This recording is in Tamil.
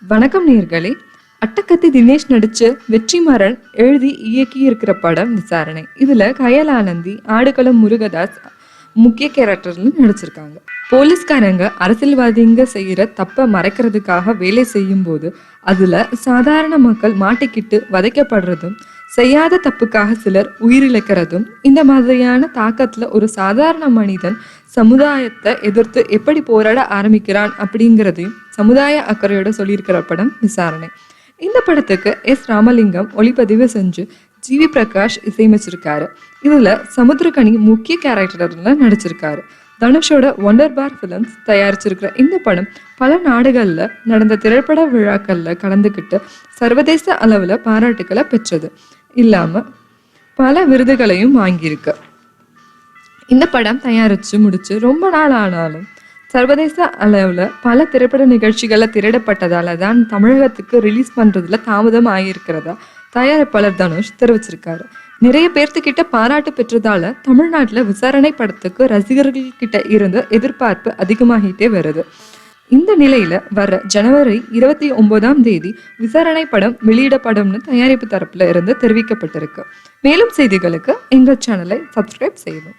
வணக்கம் நேயர்களே. அட்டகத்தி தினேஷ் நடிச்சு வெற்றிமாறன் எழுதி இயக்கி இருக்கிற படம் விசாரணை. இதுல கயல் ஆனந்தி, ஆடுகளம் முருகதாஸ் முக்கிய கேரக்டர்ல நடிச்சிருக்காங்க. போலீஸ்காரங்க அரசியல்வாதிங்க செய்யற தப்ப மறைக்கிறதுக்காக வேலை செய்யும் போது அதுல சாதாரண மக்கள் மாட்டிக்கிட்டு வதைக்கப்படுறதும், செய்யாத தப்புக்காக சிலர் உயிரிழக்கிறதும், இந்த மாதிரியான தாக்கத்துல ஒரு சாதாரண மனிதன் சமுதாயத்தை எதிர்த்து எப்படி போராட ஆரம்பிக்கிறான் அப்படிங்கிறதையும் சமுதாய அக்கறையோட சொல்லியிருக்கிற படம் விசாரணை. இந்த படத்துக்கு ராமலிங்கம் ஒளிப்பதிவு செஞ்சு ஜிவி பிரகாஷ் இசையமைச்சிருக்காரு. இதுல சமுத்திரகனி முக்கிய கேரக்டர்ல நடிச்சிருக்காரு. தனுஷோட ஒண்டர் பார் பிலிம்ஸ் தயாரிச்சிருக்கிற இந்த படம் பல நாடுகள்ல நடந்த திரைப்பட விழாக்கள்ல கலந்துக்கிட்டு சர்வதேச அளவுல பாராட்டுக்களை பெற்றது இல்லாம பல விருதுகளையும் வாங்கியிருக்கு. இந்த படம் தயாரிச்சு முடிச்சு ரொம்ப நாள் ஆனாலும் சர்வதேச அளவுல பல திரைப்பட நிகழ்ச்சிகள்ல திரையிடப்பட்டதால தான் தமிழகத்துக்கு ரிலீஸ் பண்றதுல தாமதம் ஆகியிருக்கிறதா தயாரிப்பாளர் தனுஷ் தெரிவிச்சிருக்காரு. நிறைய பேர்த்துக்கிட்ட பாராட்டு பெற்றதால தமிழ்நாட்டுல விசாரணை படத்துக்கு ரசிகர்கள் கிட்ட இருந்து எதிர்பார்ப்பு அதிகமாகிட்டே வருது. இந்த நிலையில வர ஜனவரி 29 விசாரணை படம் வெளியிடப்படும்னு தயாரிப்பு தரப்புல இருந்து தெரிவிக்கப்பட்டிருக்கு. மேலும் செய்திகளுக்கு எங்கள் சேனலை சப்ஸ்கிரைப் செய்யவும்.